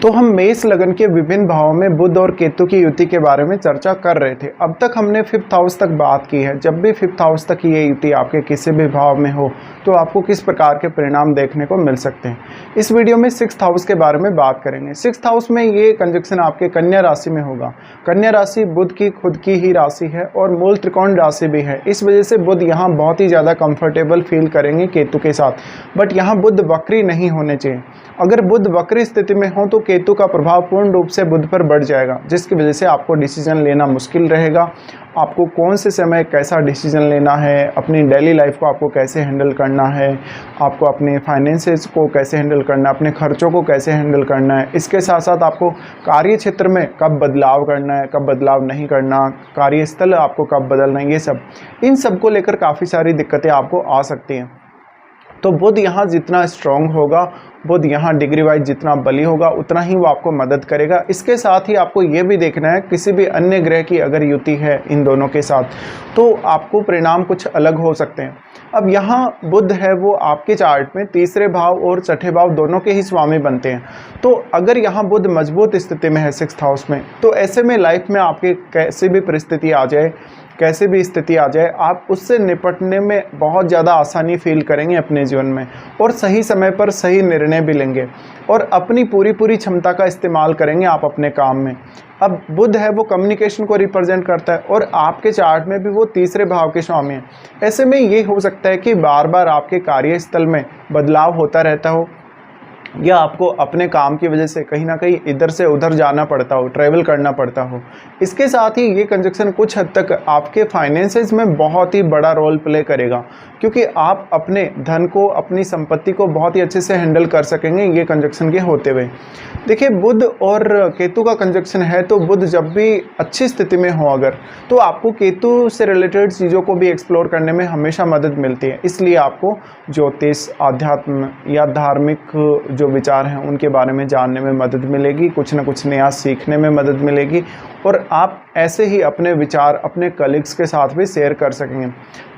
तो हम मेष लगन के विभिन्न भावों में बुध और केतु की युति के बारे में चर्चा कर रहे थे। अब तक हमने 5th हाउस तक बात की है। जब भी 5th हाउस तक ये युति आपके किसी भी भाव में हो तो आपको किस प्रकार के परिणाम देखने को मिल सकते हैं। इस वीडियो में 6th हाउस के बारे में बात करेंगे। 6th हाउस में ये कंजक्शन आपके कन्या राशि में होगा। कन्या राशि बुध की खुद की ही राशि है और मूल त्रिकोण राशि भी है। इस वजह से बुध यहाँ बहुत ही ज़्यादा कंफर्टेबल फील करेंगे केतु के साथ, बट यहाँ बुध वक्री नहीं होने चाहिए। अगर बुध वक्री स्थिति में हो तो केतु का प्रभाव पूर्ण रूप से बुध पर बढ़ जाएगा, जिसकी वजह से आपको डिसीजन लेना मुश्किल रहेगा। आपको कौन से समय कैसा डिसीजन लेना है, अपनी डेली लाइफ को आपको कैसे हैंडल करना है, आपको अपने फाइनेंसेस को कैसे हैंडल करना है, अपने खर्चों को कैसे हैंडल करना है। इसके साथ साथ आपको कार्य क्षेत्र में कब बदलाव करना है, कब बदलाव नहीं करना, कार्यस्थल आपको कब बदलना है, ये सब इन सब को लेकर काफ़ी सारी दिक्कतें आपको आ सकती हैं। तो बुध यहाँ जितना स्ट्रॉन्ग होगा, बुध यहाँ डिग्री वाइज जितना बली होगा, उतना ही वो आपको मदद करेगा। इसके साथ ही आपको ये भी देखना है किसी भी अन्य ग्रह की अगर युति है इन दोनों के साथ तो आपको परिणाम कुछ अलग हो सकते हैं। अब यहाँ बुध है वो आपके चार्ट में तीसरे भाव और छठे भाव दोनों के ही स्वामी बनते हैं। तो अगर यहाँ बुध मजबूत स्थिति में है 6th हाउस में, तो ऐसे में लाइफ में आपके कैसी भी परिस्थिति आ जाए, कैसे भी स्थिति आ जाए, आप उससे निपटने में बहुत ज़्यादा आसानी फील करेंगे अपने जीवन में, और सही समय पर सही निर्णय भी लेंगे और अपनी पूरी क्षमता का इस्तेमाल करेंगे आप अपने काम में। अब बुध है वो कम्युनिकेशन को रिप्रेजेंट करता है और आपके चार्ट में भी वो तीसरे भाव के स्वामी हैं। ऐसे में ये हो सकता है कि बार बार आपके कार्यस्थल में बदलाव होता रहता हो, या आपको अपने काम की वजह से कहीं ना कहीं इधर से उधर जाना पड़ता हो, ट्रैवल करना पड़ता हो। इसके साथ ही ये कंजक्शन कुछ हद तक आपके फाइनेंसेस में बहुत ही बड़ा रोल प्ले करेगा, क्योंकि आप अपने धन को, अपनी संपत्ति को बहुत ही अच्छे से हैंडल कर सकेंगे ये कंजक्शन के होते हुए। देखिए, बुध और केतु का कंजक्शन है तो बुध जब भी अच्छी स्थिति में हो अगर, तो आपको केतु से रिलेटेड चीज़ों को भी एक्सप्लोर करने में हमेशा मदद मिलती है। इसलिए आपको ज्योतिष, आध्यात्म या धार्मिक जो विचार हैं उनके बारे में जानने में मदद मिलेगी, कुछ ना कुछ नया सीखने में मदद मिलेगी, और आप ऐसे ही अपने विचार अपने कलीग्स के साथ भी शेयर कर सकेंगे।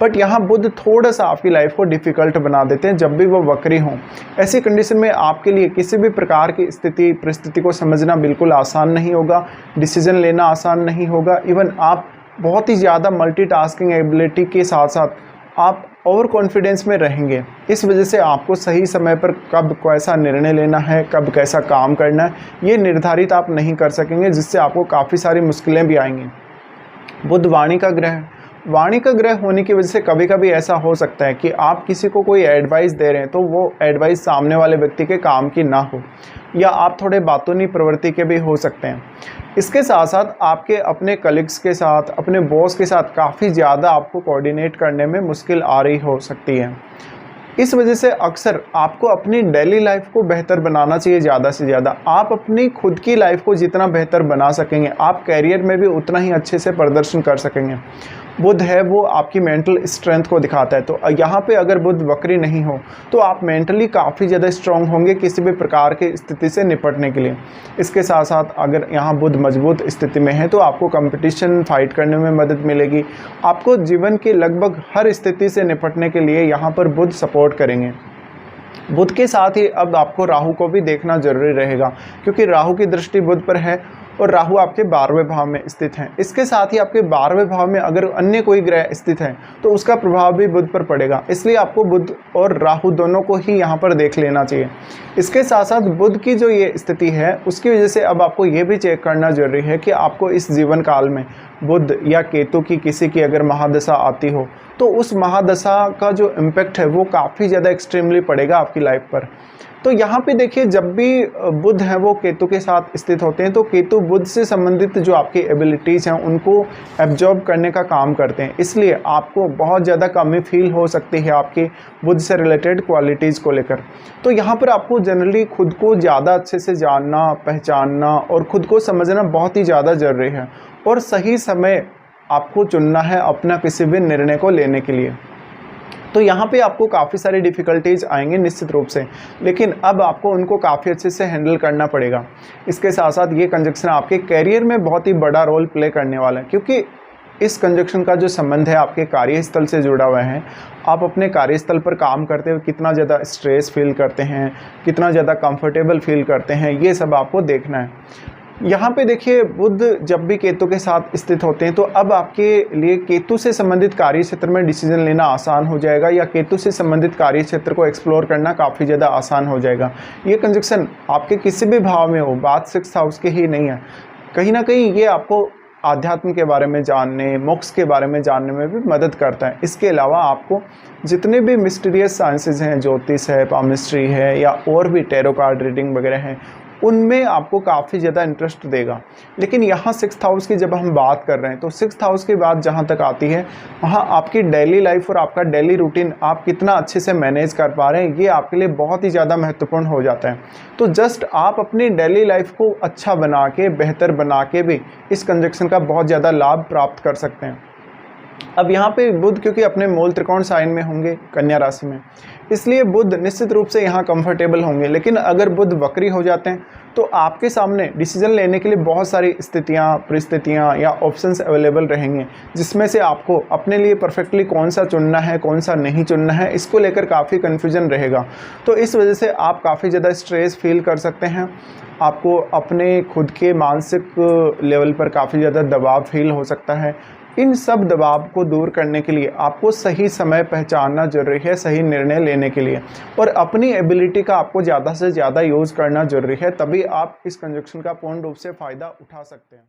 बट यहाँ बुध थोड़ा सा आपकी लाइफ को डिफ़िकल्ट बना देते हैं जब भी वो वक्री हों। ऐसी कंडीशन में आपके लिए किसी भी प्रकार की स्थिति परिस्थिति को समझना बिल्कुल आसान नहीं होगा, डिसीजन लेना आसान नहीं होगा। इवन आप बहुत ही ज़्यादा मल्टीटास्किंग एबिलिटी के साथ साथ आप ओवर कॉन्फिडेंस में रहेंगे। इस वजह से आपको सही समय पर कब कैसा निर्णय लेना है, कब कैसा काम करना है, ये निर्धारित आप नहीं कर सकेंगे, जिससे आपको काफ़ी सारी मुश्किलें भी आएंगी। बुध वाणी का ग्रह है। वाणी का ग्रह होने की वजह से कभी कभी ऐसा हो सकता है कि आप किसी को कोई एडवाइस दे रहे हैं तो वो एडवाइस सामने वाले व्यक्ति के काम की ना हो, या आप थोड़े बातूनी प्रवृत्ति के भी हो सकते हैं। इसके साथ साथ आपके अपने कलीग्स के साथ, अपने बॉस के साथ काफ़ी ज़्यादा आपको कोऑर्डिनेट करने में मुश्किल आ रही हो सकती है। इस वजह से अक्सर आपको अपनी डेली लाइफ को बेहतर बनाना चाहिए। ज़्यादा से ज़्यादा आप अपनी खुद की लाइफ को जितना बेहतर बना सकेंगे, आप कैरियर में भी उतना ही अच्छे से प्रदर्शन कर सकेंगे। बुध है वो आपकी मेंटल स्ट्रेंथ को दिखाता है, तो यहाँ पे अगर बुध वक्री नहीं हो तो आप मेंटली काफ़ी ज़्यादा स्ट्रांग होंगे किसी भी प्रकार की स्थिति से निपटने के लिए। इसके साथ साथ अगर यहाँ बुध मजबूत स्थिति में है तो आपको कंपटीशन फाइट करने में मदद मिलेगी। आपको जीवन की लगभग हर स्थिति से निपटने के लिए यहाँ पर बुध सपोर्ट करेंगे। बुध के साथ ही अब आपको राहु को भी देखना जरूरी रहेगा, क्योंकि राहु की दृष्टि बुध पर है और राहु आपके 12वें भाव में स्थित है। इसके साथ ही आपके 12वें भाव में अगर अन्य कोई ग्रह स्थित है तो उसका प्रभाव भी बुध पर पड़ेगा। इसलिए आपको बुध और राहु दोनों को ही यहाँ पर देख लेना चाहिए। इसके साथ साथ बुध की जो ये स्थिति है उसकी वजह से अब आपको ये भी चेक करना जरूरी है कि आपको इस जीवन काल में बुध या केतु की किसी की अगर महादशा आती हो तो उस महादशा का जो इम्पैक्ट है वो काफ़ी ज़्यादा एक्सट्रीमली पड़ेगा आपकी लाइफ पर। तो यहाँ पे देखिए, जब भी बुध है वो केतु के साथ स्थित होते हैं तो केतु बुध से संबंधित जो आपकी एबिलिटीज़ हैं उनको एब्जॉर्ब करने का काम करते हैं। इसलिए आपको बहुत ज़्यादा कमी फील हो सकती है आपकी बुध से रिलेटेड क्वालिटीज़ को लेकर। तो यहाँ पर आपको जनरली खुद को ज़्यादा अच्छे से जानना, पहचानना और खुद को समझना बहुत ही ज़्यादा ज़रूरी है, और सही समय आपको चुनना है अपना किसी भी निर्णय को लेने के लिए। तो यहाँ पे आपको काफ़ी सारी डिफ़िकल्टीज आएंगे निश्चित रूप से, लेकिन अब आपको उनको काफ़ी अच्छे से हैंडल करना पड़ेगा। इसके साथ साथ ये कंजक्शन आपके कैरियर में बहुत ही बड़ा रोल प्ले करने वाला है, क्योंकि इस कंजक्शन का जो संबंध है आपके कार्यस्थल से जुड़ा हुआ है। आप अपने कार्यस्थल पर काम करते हुए कितना ज़्यादा स्ट्रेस फील करते हैं, कितना ज़्यादा कंफर्टेबल फील करते हैं, ये सब आपको देखना है। यहाँ पे देखिए, बुध जब भी केतु के साथ स्थित होते हैं तो अब आपके लिए केतु से संबंधित कार्य क्षेत्र में डिसीजन लेना आसान हो जाएगा, या केतु से संबंधित कार्य क्षेत्र को एक्सप्लोर करना काफ़ी ज़्यादा आसान हो जाएगा। ये कंजक्शन आपके किसी भी भाव में हो, बात 6th हाउस की ही नहीं है, कहीं ना कहीं ये आपको आध्यात्म के बारे में जानने, मोक्ष के बारे में जानने में भी मदद करता है। इसके अलावा आपको जितने भी मिस्टीरियस साइंसेज हैं, ज्योतिष है, पामिस्ट्री है, या और भी टैरो कार्ड रीडिंग वगैरह हैं, उनमें आपको काफ़ी ज़्यादा इंटरेस्ट देगा। लेकिन यहाँ 6th हाउस की जब हम बात कर रहे हैं तो 6th हाउस की बात जहाँ तक आती है, वहाँ आपकी डेली लाइफ और आपका डेली रूटीन आप कितना अच्छे से मैनेज कर पा रहे हैं, ये आपके लिए बहुत ही ज़्यादा महत्वपूर्ण हो जाता है। तो जस्ट आप अपनी डेली लाइफ को अच्छा बना के, बेहतर बना के भी इस कंजक्शन का बहुत ज़्यादा लाभ प्राप्त कर सकते हैं। अब यहाँ पे बुध क्योंकि अपने मूल त्रिकोण साइन में होंगे, कन्या राशि में, इसलिए बुध निश्चित रूप से यहाँ कंफर्टेबल होंगे। लेकिन अगर बुध वक्री हो जाते हैं तो आपके सामने डिसीजन लेने के लिए बहुत सारी स्थितियाँ, परिस्थितियाँ या ऑप्शंस अवेलेबल रहेंगे, जिसमें से आपको अपने लिए परफेक्टली कौन सा चुनना है, कौन सा नहीं चुनना है, इसको लेकर काफ़ी कन्फ्यूजन रहेगा। तो इस वजह से आप काफ़ी ज़्यादा स्ट्रेस फील कर सकते हैं, आपको अपने खुद के मानसिक लेवल पर काफ़ी ज़्यादा दबाव फील हो सकता है। इन सब दबाव को दूर करने के लिए आपको सही समय पहचानना जरूरी है, सही निर्णय लेने के लिए, और अपनी एबिलिटी का आपको ज़्यादा से ज़्यादा यूज़ करना जरूरी है, तभी आप इस कंजक्शन का पूर्ण रूप से फ़ायदा उठा सकते हैं।